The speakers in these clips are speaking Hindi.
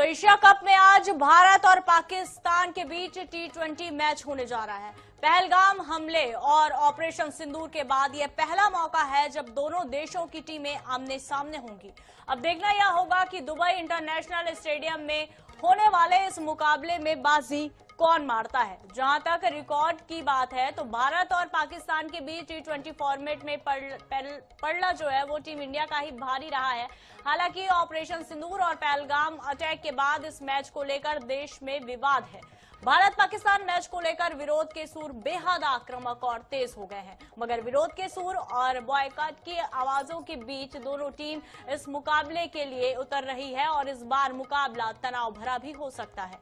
तो एशिया कप में आज भारत और पाकिस्तान के बीच T20 मैच होने जा रहा है। पहलगाम हमले और ऑपरेशन सिंदूर के बाद यह पहला मौका है जब दोनों देशों की टीमें आमने सामने होंगी। अब देखना यह होगा कि दुबई इंटरनेशनल स्टेडियम में होने वाले इस मुकाबले में बाजी कौन मारता है। जहां तक रिकॉर्ड की बात है तो भारत और पाकिस्तान के बीच T20 फॉर्मेट में पड़ना जो है वो टीम इंडिया का ही भारी रहा है। हालांकि ऑपरेशन सिंदूर और पहलगाम अटैक के बाद इस मैच को लेकर देश में विवाद है। भारत पाकिस्तान मैच को लेकर विरोध के सुर बेहद आक्रामक और तेज हो गए हैं, मगर विरोध के सुर और बॉयकॉट की आवाजों के बीच दोनों टीम इस मुकाबले के लिए उतर रही है और इस बार मुकाबला तनाव भरा भी हो सकता है।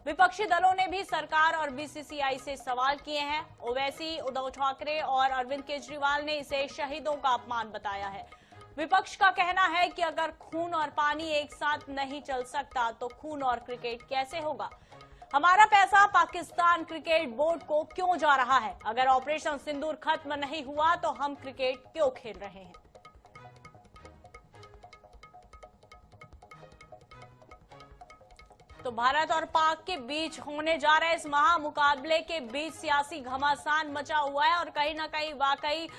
विपक्षी दलों ने भी सरकार और बीसीसीआई से सवाल किए हैं। ओवैसी, उद्धव ठाकरे और अरविंद केजरीवाल ने इसे शहीदों का अपमान बताया है। विपक्ष का कहना है कि अगर खून और पानी एक साथ नहीं चल सकता तो खून और क्रिकेट कैसे होगा। हमारा पैसा पाकिस्तान क्रिकेट बोर्ड को क्यों जा रहा है? अगर ऑपरेशन सिंदूर खत्म नहीं हुआ तो हम क्रिकेट क्यों खेल रहे हैं? तो भारत और पाक के बीच होने जा रहे इस महामुकाबले के बीच सियासी घमासान मचा हुआ है और कहीं ना कहीं वाकई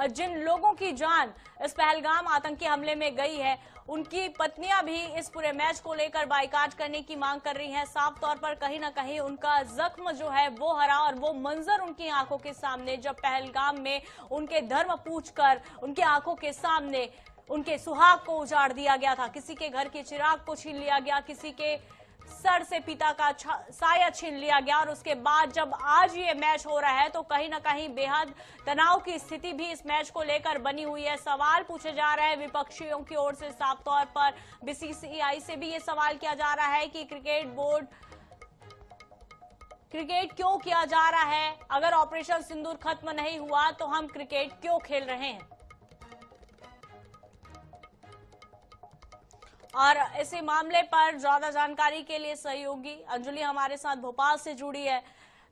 जिन लोगों की जान इस पहलगाम आतंकी हमले में गई है उनकी पत्नियां भी इस पूरे मैच को लेकर बाइकाट करने की मांग कर रही हैं। साफ तौर पर कहीं ना कहीं उनका जख्म जो है वो हरा और वो मंजर उनकी आंखों के सामने जब पहलगाम में उनके धर्म पूछकर उनकी आंखों के सामने उनके सुहाग को उजाड़ दिया गया था। किसी के घर के चिराग को छीन लिया गया, किसी के सर से पिता का साया छीन लिया गया और उसके बाद जब आज ये मैच हो रहा है तो कहीं ना कहीं बेहद तनाव की स्थिति भी इस मैच को लेकर बनी हुई है। सवाल पूछे जा रहे हैं विपक्षियों की ओर से। साफ तौर पर बीसीसीआई से भी ये सवाल किया जा रहा है कि क्रिकेट क्यों किया जा रहा है। अगर ऑपरेशन सिंदूर खत्म नहीं हुआ तो हम क्रिकेट क्यों खेल रहे हैं। और इसी मामले पर ज्यादा जानकारी के लिए सहयोगी अंजलि हमारे साथ भोपाल से जुड़ी है।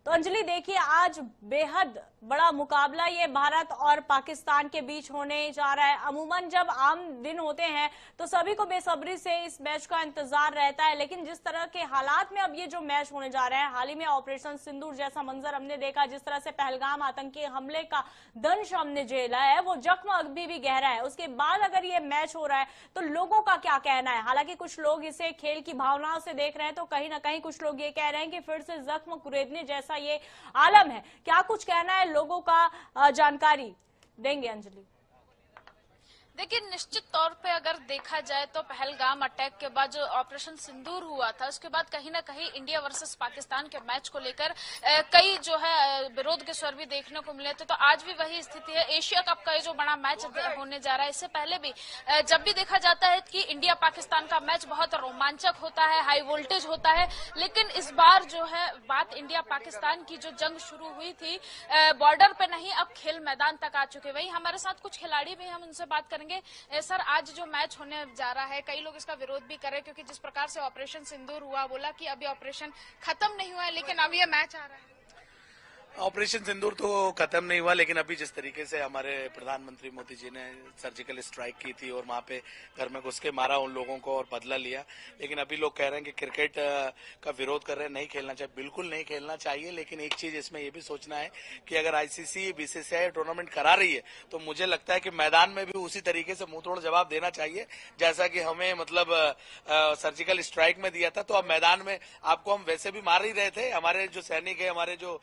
तो अंजलि, देखिए आज बेहद बड़ा मुकाबला ये भारत और पाकिस्तान के बीच होने जा रहा है। अमूमन जब आम दिन होते हैं तो सभी को बेसब्री से इस मैच का इंतजार रहता है, लेकिन जिस तरह के हालात में अब ये जो मैच होने जा रहे हैं, हाल ही में ऑपरेशन सिंदूर जैसा मंजर हमने देखा, जिस तरह से पहलगाम आतंकी हमले का दंश हमने झेला है, वो जख्म अभी भी गहरा है। उसके बाद अगर ये मैच हो रहा है तो लोगों का क्या कहना है? हालांकि कुछ लोग इसे खेल की भावनाओं से देख रहे हैं तो कहीं ना कहीं कुछ लोग ये कह रहे हैं कि फिर से जख्म कुरेदने जैसा ये आलम है। क्या कुछ कहना है लोगों का, जानकारी देंगे अंजलि? देखिए, निश्चित तौर पे अगर देखा जाए तो पहलगाम अटैक के बाद जो ऑपरेशन सिंदूर हुआ था उसके बाद कहीं ना कहीं इंडिया वर्सेस पाकिस्तान के मैच को लेकर कई जो है विरोध के स्वर भी देखने को मिले थे। तो आज भी वही स्थिति है। एशिया कप का ये जो बड़ा मैच होने जा रहा है, इससे पहले भी जब भी देखा जाता है कि इंडिया पाकिस्तान का मैच बहुत रोमांचक होता है, हाई वोल्टेज होता है, लेकिन इस बार जो है बात इंडिया पाकिस्तान की जो जंग शुरू हुई थी बॉर्डर पे नहीं, अब खेल मैदान तक आ चुके। वही हमारे साथ कुछ खिलाड़ी भी, हम उनसे बात करेंगे। सर, आज जो मैच होने जा रहा है कई लोग इसका विरोध भी कर रहे हैं क्योंकि जिस प्रकार से ऑपरेशन सिंदूर हुआ, बोला कि अभी ऑपरेशन खत्म नहीं हुआ है लेकिन अब ये मैच आ रहा है। ऑपरेशन सिंदूर तो खत्म नहीं हुआ, लेकिन अभी जिस तरीके से हमारे प्रधानमंत्री मोदी जी ने सर्जिकल स्ट्राइक की थी और वहां पे घर में घुस के मारा उन लोगों को और बदला लिया, लेकिन अभी लोग कह रहे हैं कि क्रिकेट का विरोध कर रहे हैं, नहीं खेलना चाहिए। बिल्कुल नहीं खेलना चाहिए, लेकिन एक चीज इसमें ये भी सोचना है कि अगर आईसीसी बीसीसीआई टूर्नामेंट करा रही है तो मुझे लगता है कि मैदान में भी उसी तरीके से मुंह तोड़ जवाब देना चाहिए जैसा कि हमें मतलब सर्जिकल स्ट्राइक में दिया था। तो अब मैदान में आपको हम वैसे भी मार ही रहे थे, हमारे जो सैनिक है, हमारे जो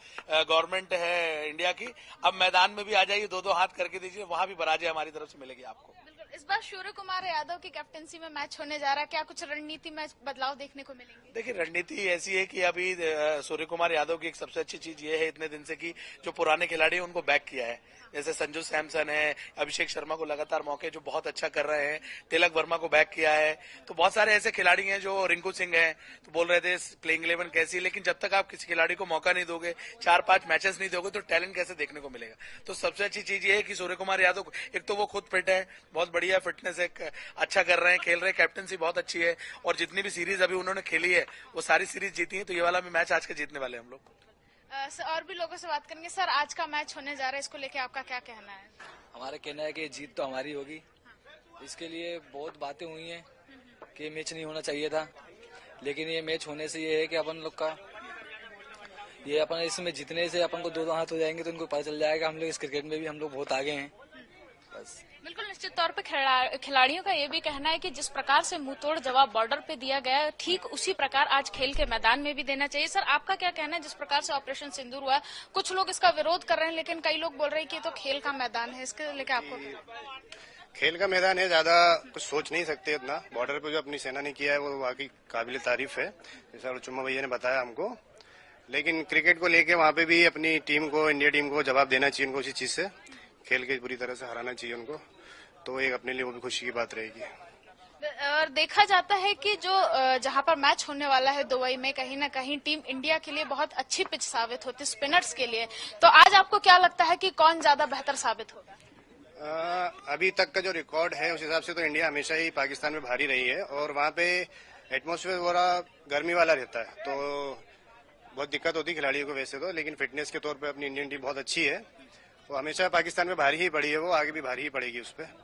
गवर्नमेंट है इंडिया की, अब मैदान में भी आ जाइए, दो दो हाथ करके दीजिए, वहां भी पराजय हमारी तरफ से मिलेगी आपको। इस बार सूर्य कुमार यादव की कैप्टनसी में मैच होने जा रहा है, क्या कुछ रणनीति में बदलाव देखने को मिलेंगे? देखिए, रणनीति ऐसी है कि अभी सूर्य कुमार यादव की एक सबसे अच्छी चीज ये है इतने दिन से कि जो पुराने खिलाड़ी हैं उनको बैक किया है। जैसे संजू सैमसन है, अभिषेक शर्मा को लगातार मौके जो बहुत अच्छा कर रहे हैं, तिलक वर्मा को बैक किया है। तो बहुत सारे ऐसे खिलाड़ी हैं जो, रिंकू सिंह है, तो बोल रहे थे प्लेइंग 11 कैसी है, लेकिन जब तक आप किसी खिलाड़ी को मौका नहीं दोगे, 4-5 मैचेस नहीं दोगे तो टैलेंट कैसे देखने को मिलेगा। तो सबसे अच्छी चीज ये है कि सूर्य कुमार यादव, एक तो वो खुद फिट है, बहुत बढ़िया फिटनेस है, अच्छा कर रहे हैं, खेल रहे हैं, कैप्टनसी बहुत अच्छी है और जितनी भी सीरीज अभी उन्होंने खेली है वो सारी सीरीज जीती है। तो ये वाला भी मैच आज के जीतने वाले हम लोग। और भी लोगों से बात करेंगे। सर, आज का मैच होने जा रहा है, इसको लेके आपका क्या कहना है? हमारा कहना है कि जीत तो हमारी होगी। इसके लिए बहुत बातें हुई हैं कि मैच नहीं होना चाहिए था, लेकिन ये मैच होने से ये है कि अपन लोग का ये अपन इसमें जीतने से अपन को 2 हाथ हो जाएंगे तो उनको पता चल जाएगा हम लोग इस क्रिकेट में भी हम लोग बहुत आगे हैं। बस बिल्कुल निश्चित तौर पे खिलाड़ियों का ये भी कहना है कि जिस प्रकार से मुंहतोड़ जवाब बॉर्डर पे दिया गया है, ठीक उसी प्रकार आज खेल के मैदान में भी देना चाहिए। सर, आपका क्या कहना है जिस प्रकार से ऑपरेशन सिंदूर हुआ है? कुछ लोग इसका विरोध कर रहे हैं, लेकिन कई लोग बोल रहे हैं कि ये तो खेल का मैदान है, इसके लेकर आपको खेल का मैदान है, ज्यादा कुछ सोच नहीं सकते इतना। बॉर्डर पे जो अपनी सेना ने किया है वो वाकई काबिल तारीफ है, जैसा चुम्मा भैया ने बताया हमको। लेकिन क्रिकेट को लेके वहाँ पे भी अपनी टीम को, इंडिया टीम को जवाब देना चाहिए, उनको उसी चीज से खेल के बुरी तरह से हराना चाहिए उनको, तो एक अपने लिए वो भी खुशी की बात रहेगी। और देखा जाता है कि जो जहां पर मैच होने वाला है दुबई में, कहीं ना कहीं टीम इंडिया के लिए बहुत अच्छी पिच साबित होती है स्पिनर्स के लिए। तो आज आपको क्या लगता है कि कौन ज्यादा बेहतर साबित होगा? अभी तक का जो रिकॉर्ड है उस हिसाब से तो इंडिया हमेशा ही पाकिस्तान में भारी रही है, और वहाँ पे एटमॉस्फेयर थोड़ा गर्मी वाला रहता है, तो बहुत दिक्कत होती है खिलाड़ियों को वैसे तो। लेकिन फिटनेस के तौर पे अपनी इंडियन टीम बहुत अच्छी है, वो हमेशा पाकिस्तान में भारी ही पड़ी है, वो आगे भी भारी ही पड़ेगी उस पर।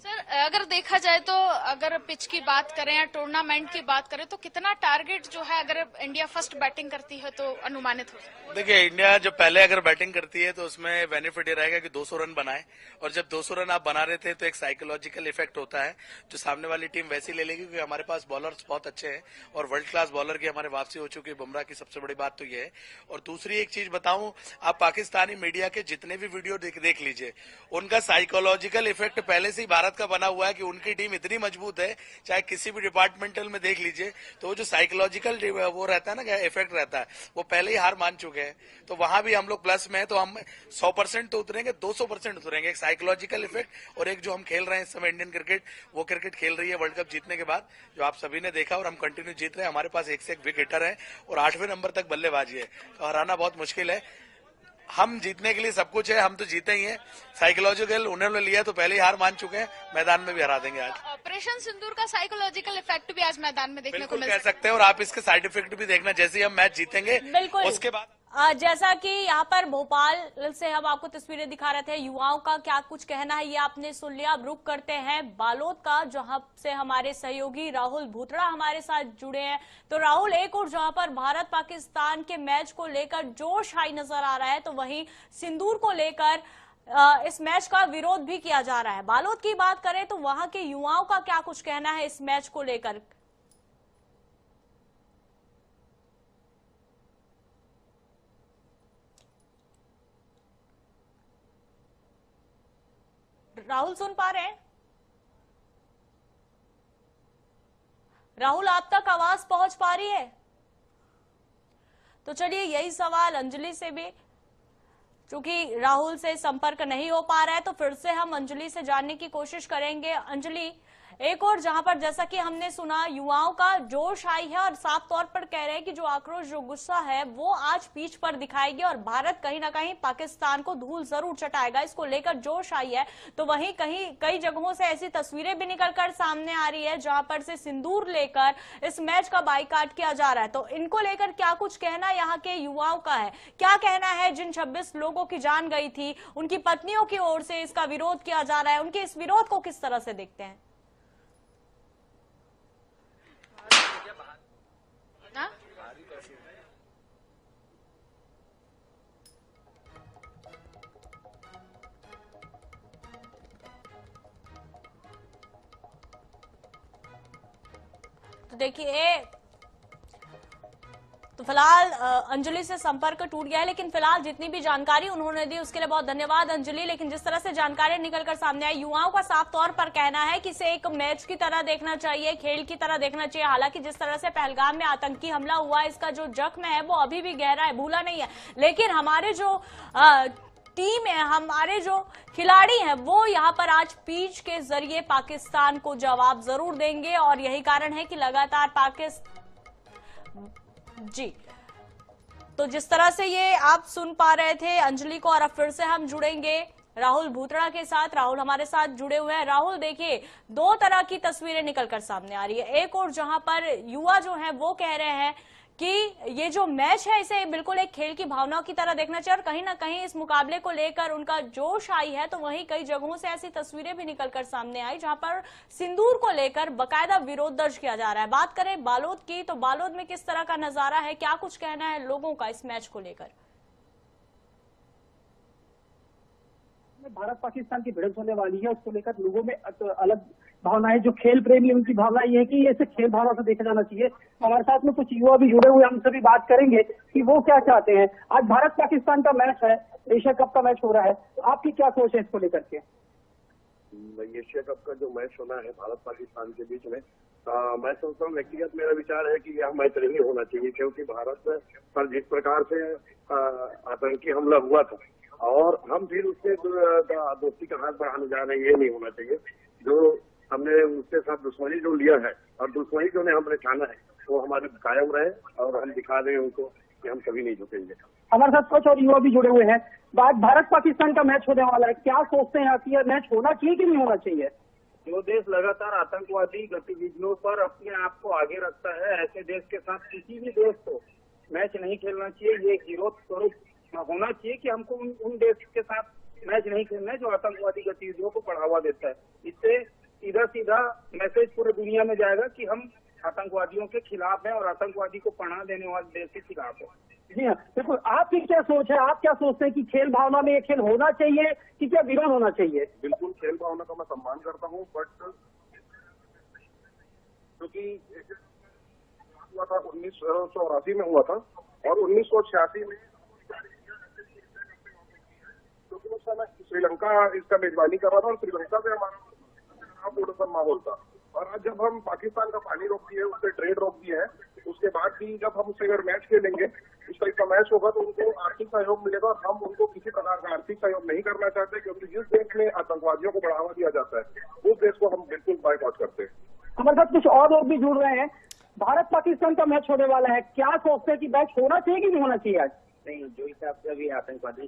सर, अगर देखा जाए तो अगर पिच की बात करें या टूर्नामेंट की बात करें तो कितना टारगेट जो है अगर इंडिया फर्स्ट बैटिंग करती है तो अनुमानित हो? देखिए, इंडिया जब पहले अगर बैटिंग करती है तो उसमें बेनिफिट ये रहेगा कि 200 रन बनाए, और जब 200 रन आप बना रहे थे तो एक साइकोलॉजिकल इफेक्ट होता है जो सामने वाली टीम वैसी ले लेगी, क्योंकि हमारे पास बॉलर्स बहुत अच्छे हैं और वर्ल्ड क्लास बॉलर की हमारे वापसी हो चुकी है। बुमराह की सबसे बड़ी बात तो ये है। और दूसरी एक चीज बताऊं, आप पाकिस्तानी मीडिया के जितने भी वीडियो देख लीजिए, उनका साइकोलॉजिकल इफेक्ट पहले से ही भारत का बना हुआ है कि उनकी टीम इतनी मजबूत है, चाहे किसी भी डिपार्टमेंटल में देख लीजिए, तो वो जो साइकोलॉजिकल वो रहता है ना, इफेक्ट रहता है, वो पहले ही हार मान चुके हैं। तो वहां भी हम लोग प्लस में है, तो हम 100% तो उतरेंगे, 200% उतरेंगे। एक साइकोलॉजिकल इफेक्ट और एक जो हम खेल रहे हैं इस समय इंडियन क्रिकेट, वो क्रिकेट खेल रही है वर्ल्ड कप जीतने के बाद, जो आप सभी ने देखा, और हम कंटिन्यू जीत रहे हैं। हमारे पास एक से एक विकेटर है और 8वें नंबर तक बल्लेबाजी है, तो हराना बहुत मुश्किल है। हम जीतने के लिए सब कुछ है, हम तो जीते ही हैं। साइकोलॉजिकल उन्होंने लिया तो पहले ही हार मान चुके हैं, मैदान में भी हरा देंगे आज। ऑपरेशन सिंदूर का साइकोलॉजिकल इफेक्ट भी आज मैदान में देखने को मिल कह सकते हैं, और आप इसके साइड इफेक्ट भी देखना जैसे ही हम मैच जीतेंगे उसके बाद। जैसा कि यहाँ पर भोपाल से हम आपको तस्वीरें दिखा रहे थे, युवाओं का क्या कुछ कहना है ये आपने सुन लिया। अब रुक करते हैं बालोद का, जहां से हमारे सहयोगी राहुल भूतड़ा हमारे साथ जुड़े हैं। तो राहुल, एक और जहां पर भारत पाकिस्तान के मैच को लेकर जोश हाई नजर आ रहा है, तो वहीं सिंदूर को लेकर इस मैच का विरोध भी किया जा रहा है। बालोद की बात करें तो वहां के युवाओं का क्या कुछ कहना है इस मैच को लेकर? राहुल सुन पा रहे हैं? राहुल, आप तक आवाज पहुंच पा रही है? तो चलिए यही सवाल अंजलि से भी, क्योंकि राहुल से संपर्क नहीं हो पा रहा है तो फिर से हम अंजलि से जानने की कोशिश करेंगे। अंजलि, एक और जहां पर जैसा कि हमने सुना युवाओं का जोश आई है और साफ तौर पर कह रहे हैं कि जो आक्रोश, जो गुस्सा है वो आज पिच पर दिखाएगी और भारत कहीं ना कहीं पाकिस्तान को धूल जरूर चटाएगा, इसको लेकर जोश आई है। तो वहीं कई जगहों से ऐसी तस्वीरें भी निकलकर सामने आ रही है जहां पर से सिंदूर लेकर इस मैच का बाइकाट किया जा रहा है। तो इनको लेकर क्या कुछ कहना यहाँ के युवाओं का है? क्या कहना है जिन 26 लोगों की जान गई थी, उनकी पत्नियों की ओर से इसका विरोध किया जा रहा है, उनके इस विरोध को किस तरह से देखते हैं? तो देखिए, तो फिलहाल अंजलि से संपर्क टूट गया है, लेकिन फिलहाल जितनी भी जानकारी उन्होंने दी उसके लिए बहुत धन्यवाद अंजलि। लेकिन जिस तरह से जानकारी निकलकर सामने आई, युवाओं का साफ तौर पर कहना है कि इसे एक मैच की तरह देखना चाहिए, खेल की तरह देखना चाहिए। हालांकि जिस तरह से पहलगाम में आतंकी हमला हुआ, इसका जो जख्म है वो अभी भी गहरा है, भूला नहीं है। लेकिन हमारे जो टीम है, हमारे जो खिलाड़ी हैं, वो यहाँ पर आज पिच के जरिए पाकिस्तान को जवाब जरूर देंगे और यही कारण है कि लगातार जी, तो जिस तरह से ये आप सुन पा रहे थे अंजलि को, और अब फिर से हम जुड़ेंगे राहुल भूतड़ा के साथ। राहुल हमारे साथ जुड़े हुए हैं। राहुल, देखिए, दो तरह की तस्वीरें निकलकर सामने आ रही है। एक और जहां पर युवा जो है वो कह रहे हैं कि ये जो मैच है इसे बिल्कुल एक खेल की भावना की तरह देखना चाहिए और कहीं ना कहीं इस मुकाबले को लेकर उनका जोश आई है, तो वहीं कई जगहों से ऐसी तस्वीरें भी निकलकर सामने आई जहां पर सिंदूर को लेकर बकायदा विरोध दर्ज किया जा रहा है। बात करें बालोद की, तो बालोद में किस तरह का नजारा है, क्या कुछ कहना है लोगों का इस मैच को लेकर? भारत पाकिस्तान की भिड़ंत होने वाली है, उसको लेकर लोगों में अलग भावना है। जो खेल प्रेमी उनकी भावना ये है कि इसे खेल भावना से देखा जाना चाहिए। हमारे साथ में कुछ युवा भी जुड़े हुए, हम सभी बात करेंगे कि वो क्या चाहते हैं। आज भारत पाकिस्तान का मैच है, एशिया कप का मैच हो रहा है, आपकी क्या सोच है इसको लेकर के? एशिया कप का जो मैच होना है भारत पाकिस्तान के बीच में, मैं सोचता हूँ, व्यक्तिगत मेरा विचार है कि यह मैच नहीं होना चाहिए, क्योंकि भारत पर जिस प्रकार से आतंकी हमला हुआ था और हम फिर उससे दोस्ती का हाथ बढ़ाने जा रहे हैं, ये नहीं होना चाहिए। जो हमने उसके साथ दुश्मनी जो लिया है और दुश्मनी जो हमने ठाना है वो हमारे कायम रहे और हम दिखा दें उनको कि हम कभी नहीं झुकेंगे। हमारे साथ कुछ और युवा भी जुड़े हुए हैं। बात भारत पाकिस्तान का मैच होने वाला है, क्या सोचते हैं आप, यह मैच होना चाहिए कि नहीं होना चाहिए? जो देश लगातार आतंकवादी गतिविधियों पर अपने आप को आगे रखता है, ऐसे देश के साथ किसी भी देश को मैच नहीं खेलना चाहिए। ये विरोध स्वरूप होना चाहिए कि हमको उन देश के साथ मैच नहीं खेलना है जो आतंकवादी गतिविधियों को बढ़ावा देता है। इससे सीधा सीधा मैसेज पूरे दुनिया में जाएगा कि हम आतंकवादियों के खिलाफ हैं और आतंकवादी को पनाह देने वाले देश के खिलाफ है। जी हाँ, बिल्कुल। आपकी क्या सोच है, आप क्या सोचते हैं कि खेल भावना में ये खेल होना चाहिए कि क्या विरोध होना चाहिए? बिल्कुल खेल भावना का मैं सम्मान करता हूँ, बट क्योंकि हुआ था 1984 में हुआ था और 1986 में क्योंकि उस समय श्रीलंका इसका मेजबानी कर रहा था और श्रीलंका से हमारा माहौल था। और आज जब हम पाकिस्तान का पानी रोक दिए, उससे ट्रेड रोक दिए है, उसके बाद भी जब हम उससे अगर मैच खेलेंगे, इस टाइप का मैच होगा तो उनको आर्थिक सहयोग मिलेगा और हम उनको किसी प्रकार का आर्थिक सहयोग नहीं करना चाहते, क्योंकि जिस देश में आतंकवादियों को बढ़ावा दिया जाता है उस देश को हम बिल्कुल बायकॉट करते हैं। हमारे साथ कुछ और लोग भी जुड़ रहे हैं। भारत पाकिस्तान का मैच होने वाला है, क्या सोचते हैं कि मैच होना चाहिए कि नहीं होना चाहिए? आज नहीं, जो हिसाब से अभी आतंकवादी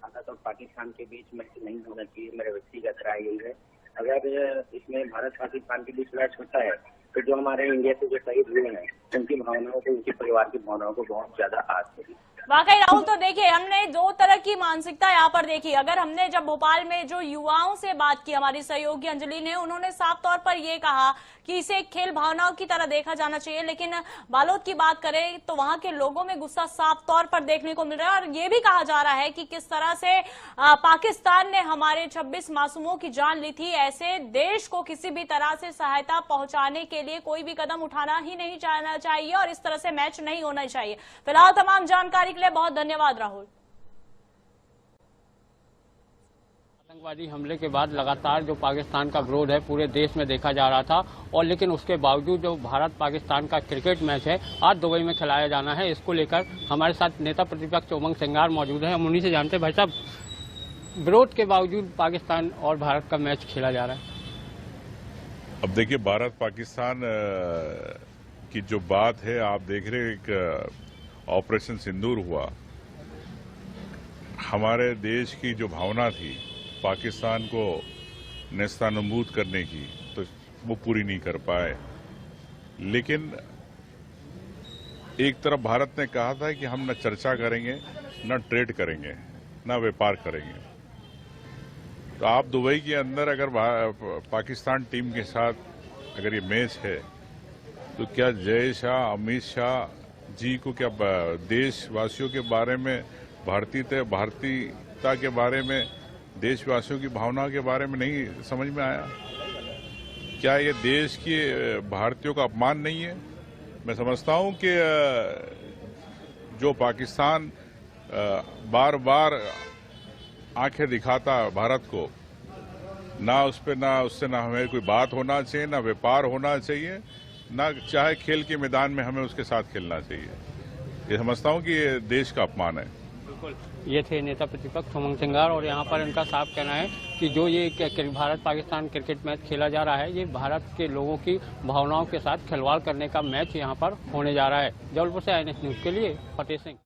भारत और पाकिस्तान के बीच मैच नहीं होना चाहिए, मेरा व्यक्तिगत राय यही है। अगर इसमें भारत पाकिस्तान के बीच मैच होता है तो जो हमारे इंडिया से जो शहीद हुए हैं उनकी भावनाओं को, उनके परिवार की भावनाओं को बहुत ज्यादा आहत होगी। वाकई राहुल, तो देखिए हमने दो तरह की मानसिकता यहाँ पर देखी। अगर हमने जब भोपाल में जो युवाओं से बात की, हमारी सहयोगी अंजलि ने, उन्होंने साफ तौर पर ये कहा कि इसे खेल भावनाओं की तरह देखा जाना चाहिए, लेकिन बालोद की बात करें तो वहां के लोगों में गुस्सा साफ तौर पर देखने को मिल रहा है और ये भी कहा जा रहा है कि किस तरह से पाकिस्तान ने हमारे 26 मासूमों की जान ली थी, ऐसे देश को किसी भी तरह से सहायता पहुंचाने के लिए कोई भी कदम उठाना ही नहीं चाहिए और इस तरह से मैच नहीं होना चाहिए। फिलहाल तमाम जानकारी के लिए बहुत धन्यवाद राहुल। आतंकवादी हमले के बाद लगातार जो पाकिस्तान का विरोध है पूरे देश में देखा जा रहा था, और लेकिन उसके बावजूद जो भारत पाकिस्तान का क्रिकेट मैच है आज दुबई में खिलाया जाना है, इसको लेकर हमारे साथ नेता प्रतिपक्ष उमंग सिंगार मौजूद है। हम उन्हीं से जानते हैं, भाई साहब, विरोध के बावजूद पाकिस्तान और भारत का मैच खेला जा रहा है। अब देखिए, भारत पाकिस्तान की जो बात है, आप देख रहे हैं एक ऑपरेशन सिंदूर हुआ, हमारे देश की जो भावना थी पाकिस्तान को नेस्तनाबूद करने की, तो वो पूरी नहीं कर पाए। लेकिन एक तरफ भारत ने कहा था कि हम न चर्चा करेंगे, न ट्रेड करेंगे, न व्यापार करेंगे। तो आप दुबई के अंदर अगर पाकिस्तान टीम के साथ अगर ये मैच है तो क्या जय शाह, अमित शाह जी को क्या देशवासियों के बारे में, भारतीयता के बारे में, देशवासियों की भावना के बारे में नहीं समझ में आया? क्या ये देश के भारतीयों का अपमान नहीं है? मैं समझता हूं कि जो पाकिस्तान बार बार आंखें दिखाता भारत को, ना उस पर ना उससे ना हमें कोई बात होना चाहिए, ना व्यापार होना चाहिए, ना चाहे खेल के मैदान में हमें उसके साथ खेलना चाहिए। ये समझता हूं कि ये देश का अपमान है। बिल्कुल, ये थे नेता प्रतिपक्ष उमंग सिंगार, और यहाँ पर इनका साफ कहना है कि जो ये भारत पाकिस्तान क्रिकेट मैच खेला जा रहा है, ये भारत के लोगों की भावनाओं के साथ खिलवाड़ करने का मैच यहाँ पर होने जा रहा है। जबलपुर से INS न्यूज के लिए फतेह सिंह।